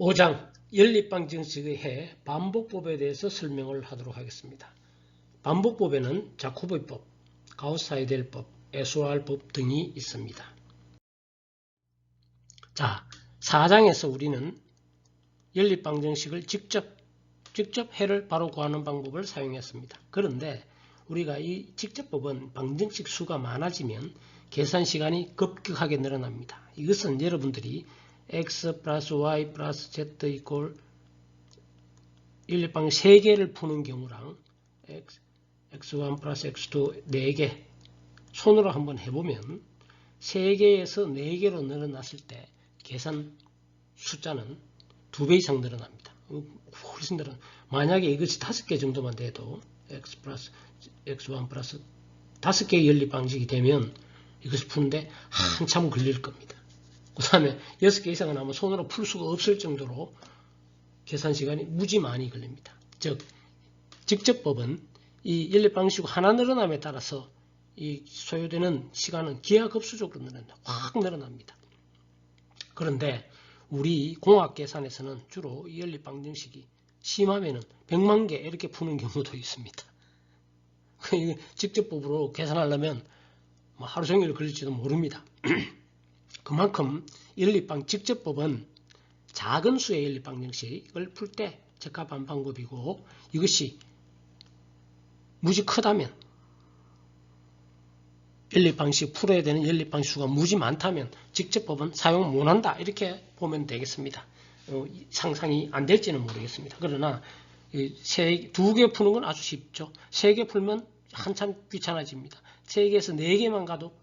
5장 연립방정식의 해 반복법에 대해서 설명을 하도록 하겠습니다. 반복법에는 자코비법, 가우스-사이델법, 에소알법 등이 있습니다. 자, 4장에서 우리는 연립방정식을 직접 해를 바로 구하는 방법을 사용했습니다. 그런데 우리가 이 직접법은 방정식 수가 많아지면 계산 시간이 급격하게 늘어납니다. 이것은 여러분들이 x 플러스 y 플러스 z 이꼴 연립방 3개를 푸는 경우랑 x1 플러스 x2 4개 손으로 한번 해보면 3개에서 4개로 늘어났을 때 계산 숫자는 2배 이상 늘어납니다. 훨씬 늘어납니다. 만약에 이것이 5개 정도만 돼도 x 플러스 x1 플러스 5개의 연립방식이 되면 이것을 푸는데 한참 걸릴 겁니다. 그 다음에 6개 이상은 아마 손으로 풀 수가 없을 정도로 계산 시간이 무지 많이 걸립니다. 즉, 직접법은 이 연립방식 하나 늘어남에 따라서 이 소요되는 시간은 기하급수적으로 늘어납니다. 확 늘어납니다. 그런데 우리 공학 계산에서는 주로 이 연립방정식이 심하면은 100만 개 이렇게 푸는 경우도 있습니다. 직접법으로 계산하려면 하루 종일 걸릴지도 모릅니다. 그만큼 연립방 직접법은 작은 수의 연립방정식을 풀 때 적합한 방법이고, 이것이 무지 크다면 연립방식 풀어야 되는 연립방식 수가 무지 많다면 직접법은 사용 못한다 이렇게 보면 되겠습니다. 상상이 안 될지는 모르겠습니다. 그러나 2개 푸는 건 아주 쉽죠. 3개 풀면 한참 귀찮아집니다. 3개에서 4개만 가도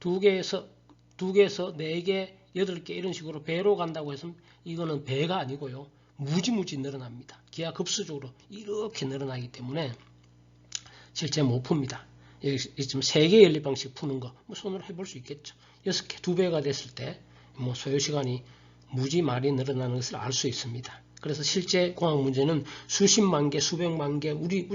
2개에서 4개, 8개 이런 식으로 배로 간다고 해서 이거는 배가 아니고요. 무지 늘어납니다. 기하급수적으로 이렇게 늘어나기 때문에 실제 못 풉니다. 지금 3개 연립방식 푸는 거 손으로 해볼 수 있겠죠. 6개, 2배가 됐을 때 소요시간이 무지 많이 늘어나는 것을 알 수 있습니다. 그래서 실제 공학 문제는 수십만 개, 수백만 개, 우리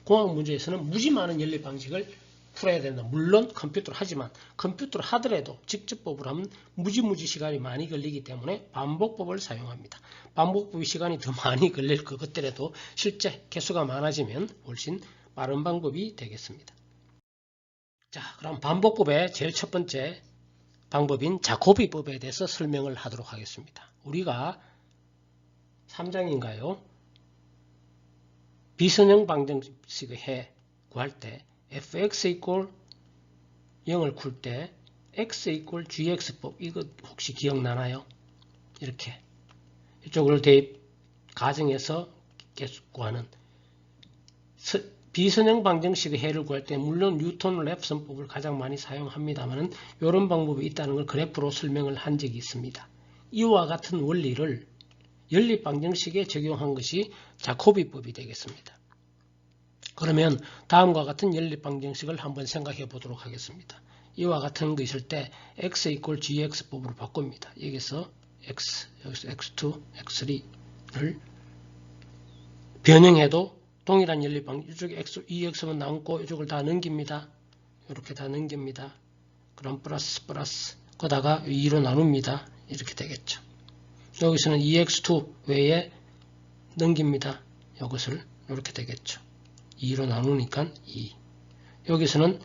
공학 문제에서는 무지 많은 연립방식을 풀어야 된다. 물론 컴퓨터로 하지만 컴퓨터로 하더라도 직접법으로 하면 무지 시간이 많이 걸리기 때문에 반복법을 사용합니다. 반복법이 시간이 더 많이 걸릴 것 같더라도 실제 개수가 많아지면 훨씬 빠른 방법이 되겠습니다. 자, 그럼 반복법의 제일 첫 번째 방법인 자코비법에 대해서 설명을 하도록 하겠습니다. 우리가 3장인가요? 비선형 방정식의 해 구할 때 fx 이꼴 0을 쿨 때 x 이꼴 gx법 이거 혹시 기억나나요? 이렇게 이쪽을 대입 가정해서 계속 구하는 비선형 방정식의 해를 구할 때 물론 뉴턴 랩선법을 가장 많이 사용합니다만 이런 방법이 있다는 걸 그래프로 설명을 한 적이 있습니다. 이와 같은 원리를 연립 방정식에 적용한 것이 자코비법이 되겠습니다. 그러면 다음과 같은 연립 방정식을 한번 생각해 보도록 하겠습니다. 이와 같은 거 있을 때 x 이꼴 gx법으로 바꿉니다. 여기서 x, 여기서 x2, x3를 변형해도 동일한 연립방정, 이쪽에 이 x만 남고 이쪽을 다 넘깁니다. 이렇게 다 넘깁니다. 그럼 플러스 거다가 2로 나눕니다. 이렇게 되겠죠. 여기서는 2x2 외에 넘깁니다. 이것을 이렇게 되겠죠. 2로 나누니까 2. 여기서는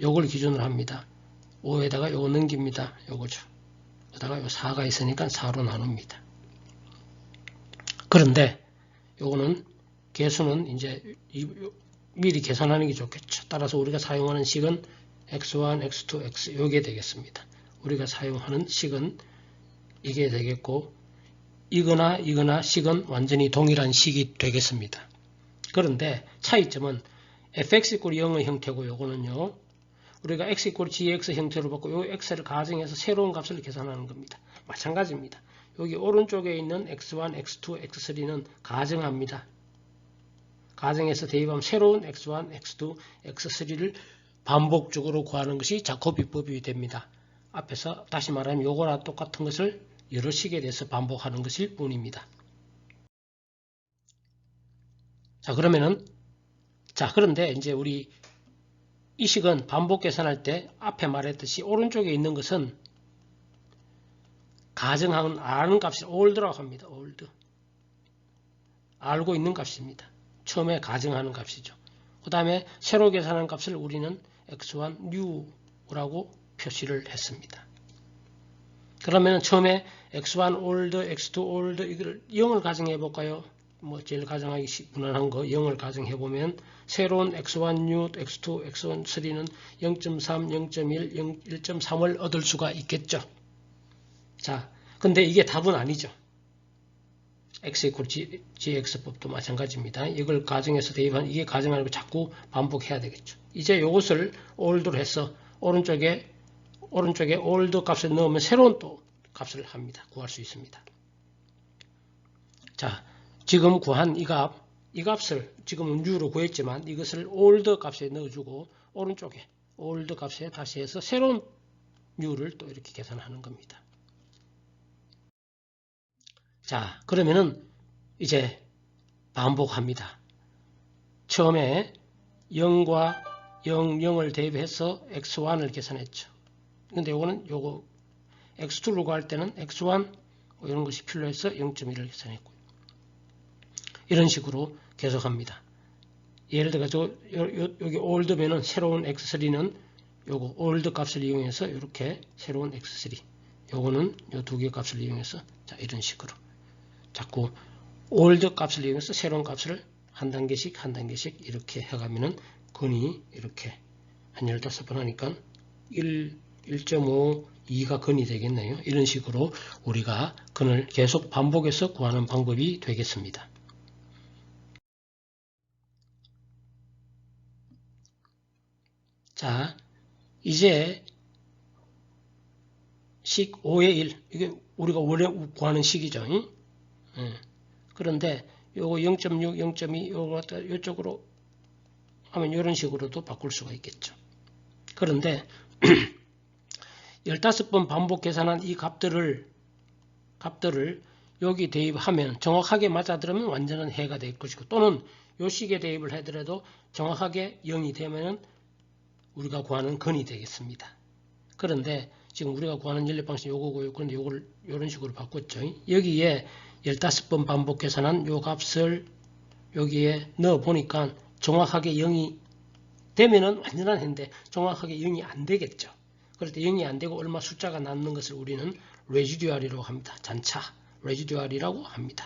요걸 기준으로 합니다. 5에다가 요거 넘깁니다. 요거죠. 그다가 요 4가 있으니까 4로 나눕니다. 그런데 요거는 개수는 이제 미리 계산하는 게 좋겠죠. 따라서 우리가 사용하는 식은 x1, x2, x 요게 되겠습니다. 우리가 사용하는 식은 이게 되겠고 이거나 식은 완전히 동일한 식이 되겠습니다. 그런데 차이점은 fx 이꼴 0의 형태고 요거는요. 우리가 x 이꼴 gx 형태로 받고 요 x를 가정해서 새로운 값을 계산하는 겁니다. 마찬가지입니다. 여기 오른쪽에 있는 x1, x2, x3는 가정합니다. 가정해서 대입하면 새로운 x1, x2, x3를 반복적으로 구하는 것이 자코비법이 됩니다. 앞에서 다시 말하면 요거나 똑같은 것을 여러 식에 대해서 반복하는 것일 뿐입니다. 그런데 이제 우리 이 식은 반복 계산할 때 앞에 말했듯이 오른쪽에 있는 것은 가정하는 아는 값이 old라고 합니다. old. 알고 있는 값입니다. 처음에 가정하는 값이죠. 그 다음에 새로 계산한 값을 우리는 x1 new라고 표시를 했습니다. 그러면 처음에 x1 old, x2 old 이걸 0을 가정해 볼까요? 뭐 제일 가정하기 무난한 거 0을 가정해 보면 새로운 x1 new, x2, x1 3는 0.3, 0.1, 1.3을 얻을 수가 있겠죠. 자, 근데 이게 답은 아니죠. x equal gx법도 마찬가지입니다. 이걸 가정해서 대입한 이게 가정하는 거 자꾸 반복해야 되겠죠. 이제 이것을 old로 해서 오른쪽에 old 값을 넣으면 새로운 또 값을 합니다. 구할 수 있습니다. 자, 지금 구한 이 값을 지금은 new로 구했지만 이것을 old 값에 넣어주고 오른쪽에 old 값에 다시 해서 새로운 new를 또 이렇게 계산하는 겁니다. 자, 그러면은 이제 반복합니다. 처음에 0과 0을 대입해서 x1을 계산했죠. 근데 요거 x2로 구할 때는 x1 이런 것이 필요해서 0.1을 계산했고요. 이런 식으로 계속합니다. 예를 들어서 여기 old면은 새로운 x3는 요거 old 값을 이용해서 이렇게 새로운 x3 요거는 요 두 개 값을 이용해서 자 이런 식으로 자꾸 old 값을 이용해서 새로운 값을 한 단계씩 이렇게 해가면은 근이 이렇게 한 15번 하니까 1.5, 2가 근이 되겠네요. 이런 식으로 우리가 근을 계속 반복해서 구하는 방법이 되겠습니다. 자, 이제 식 5의 1 이게 우리가 원래 구하는 식이죠. 그런데 요거 0.6, 0.2 요거 갖다 이쪽으로 하면 이런 식으로도 바꿀 수가 있겠죠. 그런데 15번 반복 계산한 이 값들을 여기 대입하면 정확하게 맞아들으면 완전한 해가 될 것이고 또는 요 식에 대입을 하더라도 정확하게 0이 되면 우리가 구하는 근이 되겠습니다. 그런데 지금 우리가 구하는 연립 방식이 요거고요. 그런데 요걸 이런 식으로 바꿨죠. 여기에 15번 반복 계산한 요 값을 여기에 넣어 보니까 정확하게 0이 되면은 완전한 해인데 정확하게 0이 안 되겠죠. 그럴 때 0이 안 되고 얼마 숫자가 남는 것을 우리는 레지듀얼이라고 합니다. 잔차 레지듀얼이라고 합니다.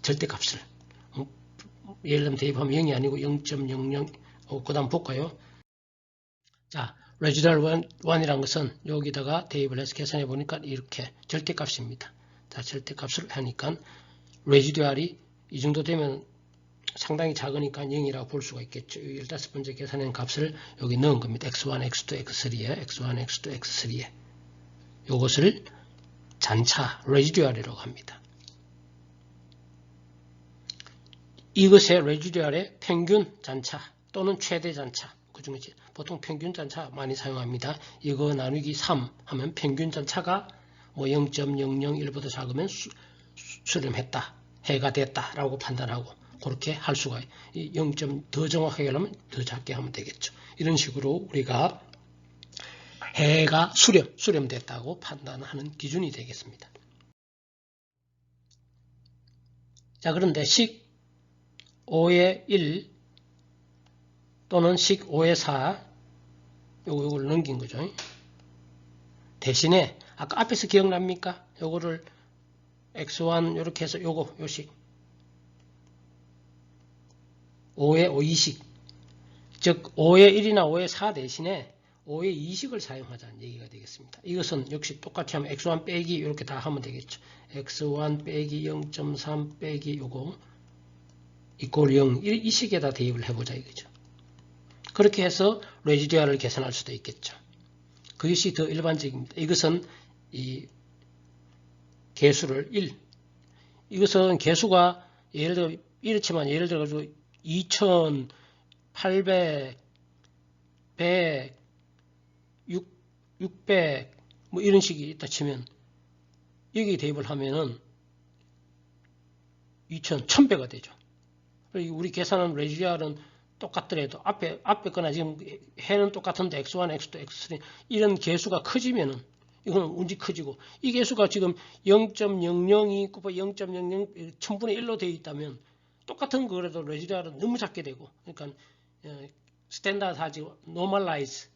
절대값을. 예를 들면 대입하면 0이 아니고 0.00 그 다음 볼까요? 자, 레지듀얼 1이라는 것은 여기다가 대입을 해서 계산해 보니까 이렇게 절대값입니다. 자, 절대값을 하니까 레지듀얼이 이 정도 되면 상당히 작으니까 0이라고 볼 수가 있겠죠. 15번째 계산한 값을 여기 넣은 겁니다. x1, x2, x3에 x1, x2, x3에 이것을 잔차 레지듀얼이라고 합니다. 이것의 레지듀얼의 평균 잔차 또는 최대 잔차 그중에 보통 평균 잔차 많이 사용합니다. 이거 나누기 3 하면 평균 잔차가 뭐 0.001보다 작으면 수렴했다, 해가 됐다 라고 판단하고 그렇게 할 수가 0점 더 정확하게 하려면 더 작게 하면 되겠죠. 이런 식으로 우리가 해가 수렴됐다고 판단하는 기준이 되겠습니다. 자, 그런데 식 5의 1 또는 식 5의 4 요걸 넘긴 거죠. 대신에 아까 앞에서 기억납니까? 요거를 x1 이렇게 해서 요식 5의 5이식 즉 5의 1이나 5의 4 대신에 5의 2식을 사용하자는 얘기가 되겠습니다. 이것은 역시 똑같이 하면 x1 빼기 이렇게 다 하면 되겠죠. x1 빼기 0.3 빼기 요거 이꼴 0 이 식에다 대입을 해보자 이거죠. 그렇게 해서 레지듀얼을 계산할 수도 있겠죠. 그것이 더 일반적입니다. 이것은 이 개수를 1 이것은 개수가 예를 들어 이렇지만 예를 들어 가지고 2800 100 600 뭐 이런 식이 있다 치면 여기 대입을 하면은 1000배가 되죠. 우리 계산한 레지듀얼은 똑같더라도 앞에 거나 지금 해는 똑같은데 x1, x2, x3 이런 개수가 커지면은 이거는 운지 커지고 이 개수가 지금 0.002 곱하기 0.00 1000분의 1로 되어 있다면 똑같은 거라도 레지듀얼은 너무 작게 되고 그러니까 스탠다드하지 노멀라이즈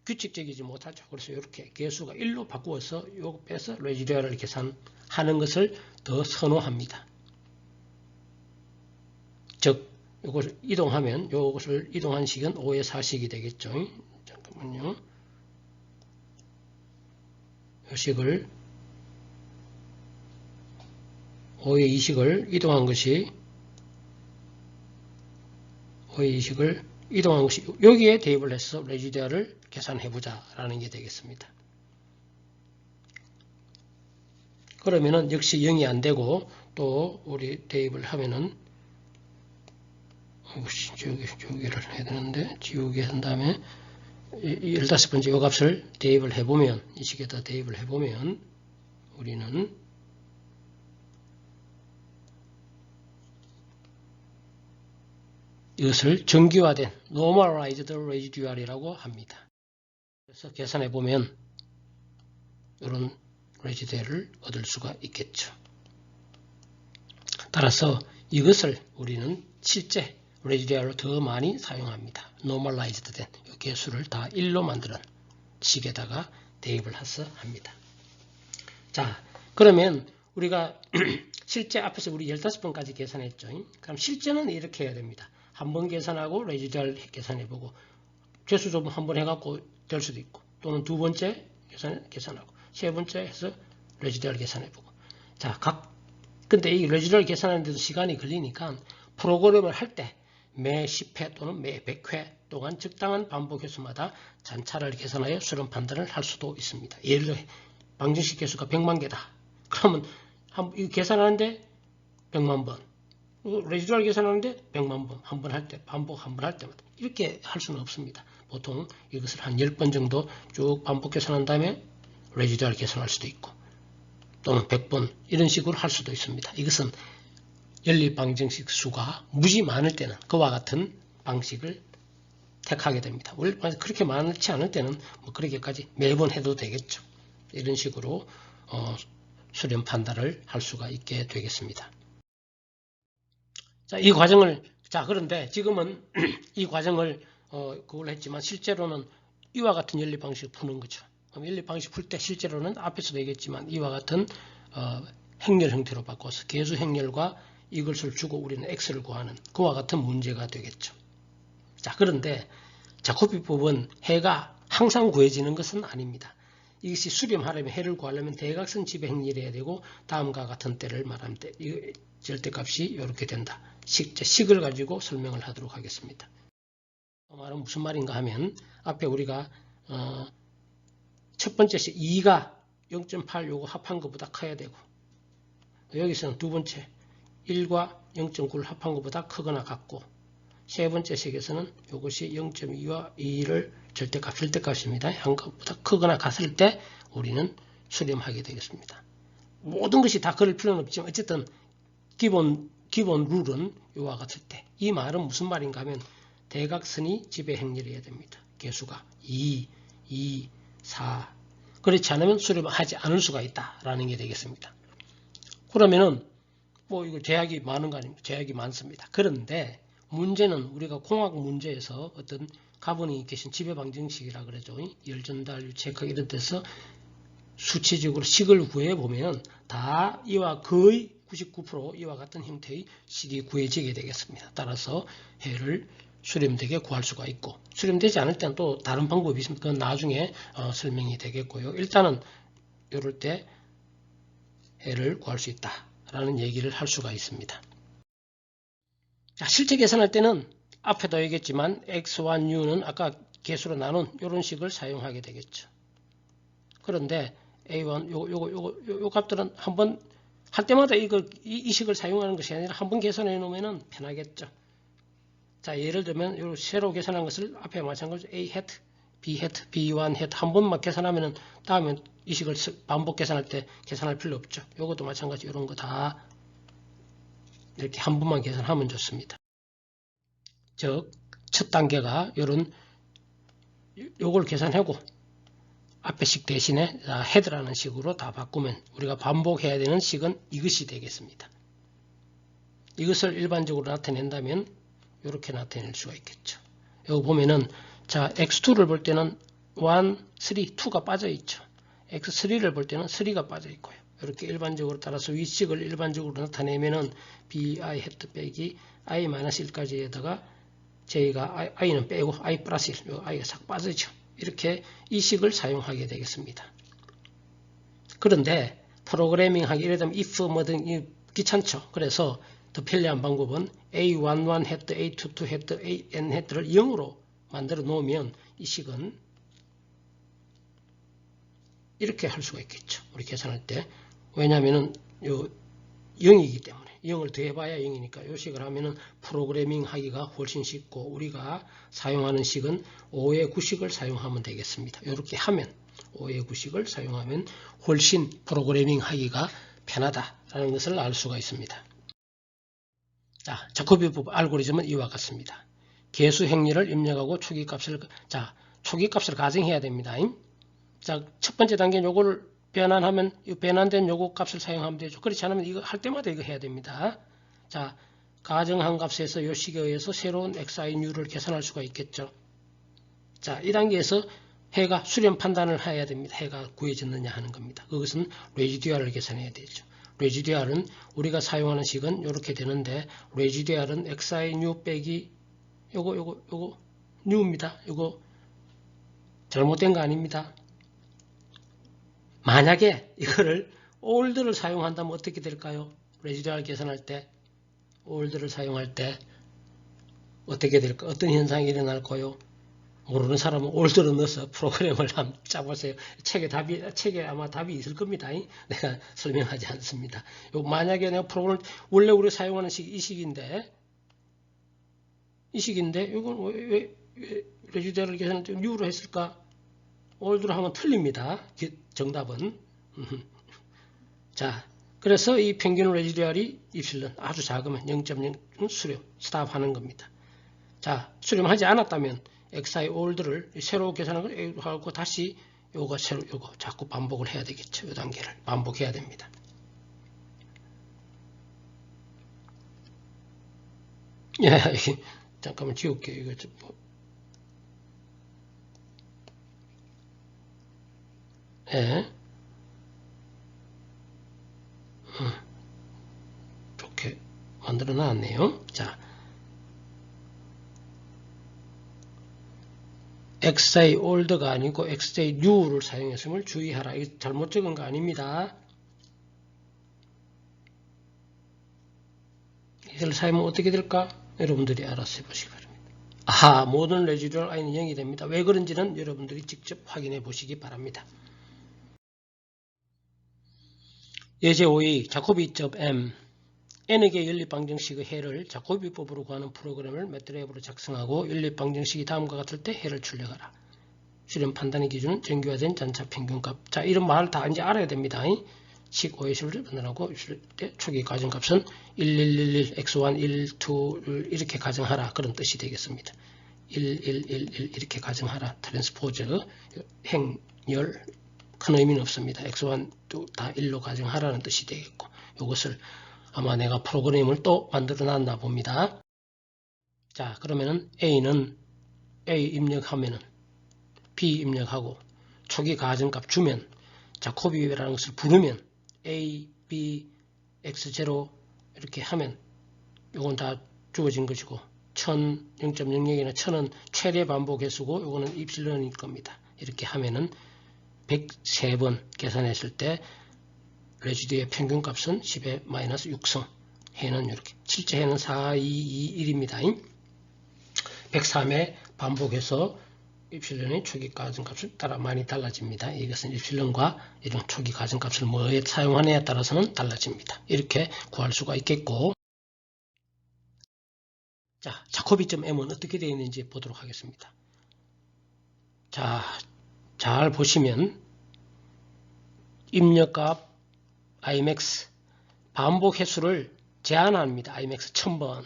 규칙적이지 못하죠. 그래서 이렇게 개수가 1로 바꾸어서 요거 빼서 레지듀얼을 계산하는 것을 더 선호합니다. 즉 이것을 이동하면 이것을 이동한 식은 5의 4식이 되겠죠. 잠깐만요. 이 식을 5의 2식을 이동한 것이 5의 2식을 이동한 것이 여기에 대입을 해서 레지듀얼을 계산해보자 라는 게 되겠습니다. 그러면은 역시 0이 안되고 또 우리 대입을 하면은 지우개를 해야 되는데 지우개 한 다음에 15번째 요 값을 대입을 해보면 이 식에다 대입을 해보면 우리는 이것을 정규화된 normalized residual이라고 합니다. 그래서 계산해보면 이런 residual을 얻을 수가 있겠죠. 따라서 이것을 우리는 실제 residual로 더 많이 사용합니다. normalized 된 이 개수를 다 1로 만드는 식에다가 대입을 해서 합니다. 자, 그러면 우리가 실제 앞에서 우리 15번까지 계산했죠. 그럼 실제는 이렇게 해야 됩니다. 한 번 계산하고 레지듀얼 계산해보고 개수 조분 한 번 해갖고 될 수도 있고 또는 두 번째 계산하고 세 번째 해서 레지듀얼 계산해보고 자, 근데 이 레지듀얼 계산하는데도 시간이 걸리니까 프로그램을 할 때 매 10회 또는 매 100회 동안 적당한 반복 횟수마다 잔차를 계산하여 수렴 판단을 할 수도 있습니다. 예를 들어 방정식 개수가 100만 개다. 그러면 이 계산하는데 100만 번 레지듀얼 계산하는데 100만 번, 한 번 할 때, 반복 한 번 할 때마다 이렇게 할 수는 없습니다. 보통 이것을 한 10번 정도 쭉 반복 계산한 다음에 레지듀얼 계산할 수도 있고 또는 100번 이런 식으로 할 수도 있습니다. 이것은 연립방정식 수가 무지 많을 때는 그와 같은 방식을 택하게 됩니다. 그렇게 많지 않을 때는 뭐 그렇게까지 매번 해도 되겠죠. 이런 식으로 수렴 판단을 할 수가 있게 되겠습니다. 자, 이 과정을 그런데 지금은 이 과정을 그걸 했지만 실제로는 이와 같은 연립 방식을 푸는 거죠. 연립 방식 풀 때 실제로는 앞에서도 얘기했지만 이와 같은 행렬 형태로 바꿔서 개수 행렬과 이것을 주고 우리는 x를 구하는 그와 같은 문제가 되겠죠. 자, 그런데 자코비법은 해가 항상 구해지는 것은 아닙니다. 이것이 수렴하려면 해를 구하려면 대각선 지배 행렬해야 되고 다음과 같은 때를 말하면 절대값이 이렇게 된다. 식을 가지고 설명을 하도록 하겠습니다. 말은 무슨 말인가 하면 앞에 우리가 첫 번째 식 2가 0.8 요거 합한 것보다 커야 되고 여기서는 두 번째 1과 0.9를 합한 것보다 크거나 같고 세 번째 식에서는 이것이 0.2와 2를 절대값입니다. 한 것보다 크거나 같을 때 우리는 수렴하게 되겠습니다. 모든 것이 다 그럴 필요는 없지만 어쨌든 기본 룰은 이와 같을 때 이 말은 무슨 말인가 하면 대각선이 지배 행렬해야 됩니다. 개수가 2, 2, 4 그렇지 않으면 수렴하지 않을 수가 있다라는 게 되겠습니다. 그러면은 뭐 이거 제약이 많은 거 아닙니까? 제약이 많습니다. 그런데 문제는 우리가 공학 문제에서 어떤 가분이 계신 지배 방정식이라 그러죠. 열전달, 유체각 이런 데서 수치적으로 식을 구해 보면 다 이와 거의 99% 이와 같은 형태의 식이 구해지게 되겠습니다. 따라서 해를 수렴되게 구할 수가 있고 수렴되지 않을 때는 또 다른 방법이 있습니다. 그건 나중에 설명이 되겠고요. 일단은 이럴 때 해를 구할 수 있다라는 얘기를 할 수가 있습니다. 자, 실제 계산할 때는 앞에도 얘기했지만 x와 u는 아까 개수로 나눈 이런 식을 사용하게 되겠죠. 그런데 a1 요 값들은 한번 할 때마다 이 식을 사용하는 것이 아니라 한번 계산해 놓으면 편하겠죠. 자, 예를 들면 요 새로 계산한 것을 앞에 마찬가지로 a hat, b hat, b1 hat 한 번만 계산하면은 다음에 이 식을 반복 계산할 때 계산할 필요 없죠. 요것도 마찬가지 이런 거 다 이렇게 한 번만 계산하면 좋습니다. 즉, 첫 단계가 요걸 계산하고 앞에 식 대신에 헤드라는 식으로 다 바꾸면 우리가 반복해야 되는 식은 이것이 되겠습니다. 이것을 일반적으로 나타낸다면 이렇게 나타낼 수가 있겠죠. 여기 보면은 자 x2를 볼 때는 1, 3, 2가 빠져 있죠. x3를 볼 때는 3가 빠져 있고요. 이렇게 일반적으로 따라서 위식을 일반적으로 나타내면은 bi 헤드 빼기 i-1까지에다가 저희가 i는 빼고 i 플러스 1, i가 싹 빠지죠. 이렇게 이 식을 사용하게 되겠습니다. 그런데 프로그래밍하기 예를 들면 if 뭐든 귀찮죠. 그래서 더 편리한 방법은 a11 헤드, a22 헤드, an 헤드를 0으로 만들어 놓으면 이 식은 이렇게 할 수가 있겠죠. 우리 계산할 때. 왜냐하면은 0이기 때문에 0을 더해봐야 0이니까 이 식을 하면은 프로그래밍 하기가 훨씬 쉽고 우리가 사용하는 식은 5의 9식을 사용하면 되겠습니다. 이렇게 하면 5의 9식을 사용하면 훨씬 프로그래밍 하기가 편하다라는 것을 알 수가 있습니다. 자, 자코비 알고리즘은 이와 같습니다. 개수 행렬을 입력하고 초기값을 가정해야 됩니다. 자, 첫 번째 단계는 요거를 변환하면 이 변환된 요거 값을 사용하면 되죠. 그렇지 않으면 이거 할 때마다 이거 해야 됩니다. 자, 가정한 값에서 요 식에 의해서 새로운 xi 뉴를 계산할 수가 있겠죠. 자, 이 단계에서 해가 수렴 판단을 해야 됩니다. 해가 구해졌느냐 하는 겁니다. 그것은 레지듀얼을 계산해야 되죠. 레지듀얼은 우리가 사용하는 식은 이렇게 되는데 레지듀얼은 xi 뉴 빼기 요거 뉴입니다. 요거 잘못된 거 아닙니다. 만약에 이거를 올드를 사용한다면 어떻게 될까요? 레지듀얼 계산할 때 올드를 사용할 때 어떻게 될까? 어떤 현상이 일어날까요? 모르는 사람은 올드를 넣어서 프로그램을 한번 짜보세요. 책에 아마 답이 있을 겁니다. 내가 설명하지 않습니다. 만약에 내가 프로그램 원래 우리 사용하는 식이 이 식인데 이건 왜 레지듀얼을 계산할 때 뉴로 했을까? 올드로 하면 틀립니다. 정답은. 자, 그래서 이 평균 레지듀얼이 입실은 아주 작으면 0.0 수렴, 스탑하는 겁니다. 자, 수렴하지 않았다면 xi 올드를 새로 계산하는 걸 하고 다시 요거 자꾸 반복을 해야 되겠죠. 이 단계를 반복해야 됩니다. 예, 잠깐만 지울게요. 이거 좀 예. 좋게 만들어 놨네요. 자, xi ol드가 아니고 xi new를 사용했음을 주의하라. 이거 잘못 적은 거 아닙니다. 이걸 사용하면 어떻게 될까? 여러분들이 알아서 해보시기 바랍니다. 아하, 모든 레지듀얼 i는 0이 됩니다. 왜 그런지는 여러분들이 직접 확인해 보시기 바랍니다. 예제 5의 자코비.m n에게 연립방정식의 해를 자코비법으로 구하는 프로그램을 매트랩으로 작성하고 연립방정식이 다음과 같을 때 해를 출력하라. 수렴 판단의 기준은 정규화된 잔차 평균값. 자, 이런 말 다 이제 알아야 됩니다. 식 OS를 판단하고 때 초기 가정값은 1111 x1 12를 이렇게 가정하라. 그런 뜻이 되겠습니다. 1111 이렇게 가정하라. 트랜스포즈 행렬 큰 의미는 없습니다. x1도 다 1로 가정하라는 뜻이 되겠고 이것을 아마 내가 프로그램을 또 만들어 놨나 봅니다. 자, 그러면은 A는 A 입력하면은 B 입력하고 초기 가정값 주면 자코비라는 것을 부르면 A, B, X0 이렇게 하면 요건 다 주어진 것이고 1000, 0.00이나 1000은 최대 반복 횟수고 요거는 입실론일 겁니다. 이렇게 하면은 103번 계산했을 때 레지듀의 평균값은 10의 마이너스 6승. 해는 이렇게. 실제 해는 4, 2, 2, 1입니다. 103의 반복해서 입실론의 초기 가정값을 따라 많이 달라집니다. 이것은 입실론과 이런 초기 가정값을 뭐에 사용하느냐에 따라서는 달라집니다. 이렇게 구할 수가 있겠고. 자, 자코비.m은 어떻게 되어 있는지 보도록 하겠습니다. 자, 잘 보시면 입력값 imax 반복 횟수를 제한합니다. imax 1000번.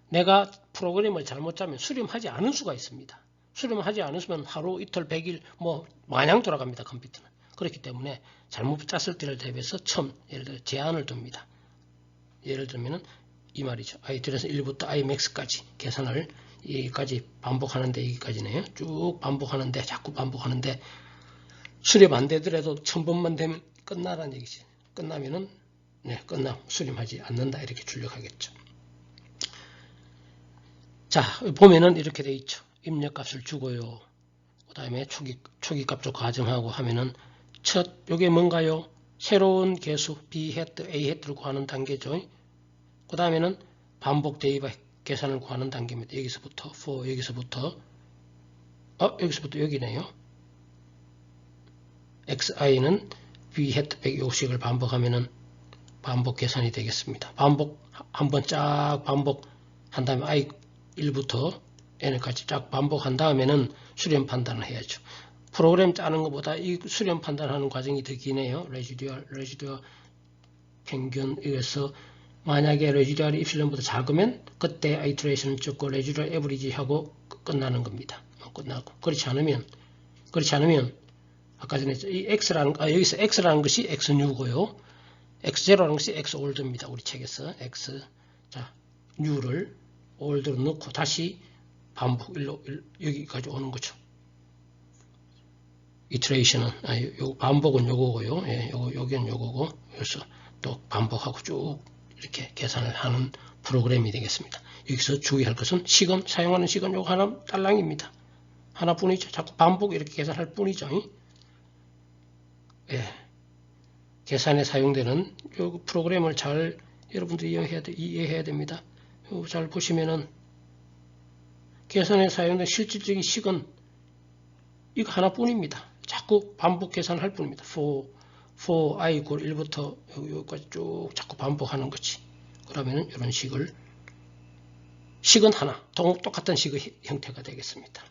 내가 프로그램을 잘못 짜면 수렴하지 않을 수가 있습니다. 수렴하지 않으시면 하루 이틀 100일 뭐 마냥 돌아갑니다. 컴퓨터는. 그렇기 때문에 잘못 짰을 때를 대비해서 처음 예를 들어 제한을 둡니다. 예를 들면은 이 말이죠. i3에서 1부터 imax까지 계산을 여기까지 반복하는데 여기까지네요. 쭉 반복하는데 자꾸 반복하는데 수렴 안 되더라도 1000번만 되면 끝나라는 얘기지. 끝나면은 수렴하지 않는다 이렇게 출력하겠죠. 자 보면은 이렇게 돼 있죠. 입력값을 주고요. 그 다음에 초기값도 가정하고 하면은 요게 뭔가요? 새로운 개수 B 헤드 A 헤드를 구하는 단계죠. 그 다음에는 반복 대입 계산을 구하는 단계입니다. 여기서부터 for 여기서부터 여기네요. XI는 B 헤드 150을 반복하면은 반복 계산이 되겠습니다. 반복 한번 쫙 반복한 다음에 I 1부터 N까지 쫙 반복한 다음에는 수렴 판단을 해야죠. 프로그램 짜는 것보다 이 수렴 판단하는 과정이 더 기네요. 레지듀얼 평균 이어서 만약에 레지듀얼이 입실론보다 작으면 그때 아이트레이션을 찍고 레지듀얼 에버리지 하고 끝나는 겁니다. 끝나고 그렇지 않으면 아까 전에 이 여기서 x라는 것이 xnew고요. x0라는 것이 xold입니다. 우리 책에서 x 자 new를 old로 넣고 다시 반복 여기까지 오는 거죠. 이트레이션은 반복은 요거고요. 예, 여기는 요거고 그래서 또 반복하고 쭉 이렇게 계산을 하는 프로그램이 되겠습니다. 여기서 주의할 것은 시간 사용하는 시간 요거 하나 딸랑입니다. 하나뿐이죠. 자꾸 반복 이렇게 계산할 뿐이죠. 예, 계산에 사용되는 요 프로그램을 잘 여러분들이 이해해야 됩니다. 요거 잘 보시면은 계산에 사용된 실질적인 시간 이거 하나뿐입니다. 자꾸 반복 계산할 뿐입니다. for i equal 1부터 여기까지 쭉 자꾸 반복하는 거지. 그러면은 이런 식은 하나, 똑같은 식의 형태가 되겠습니다.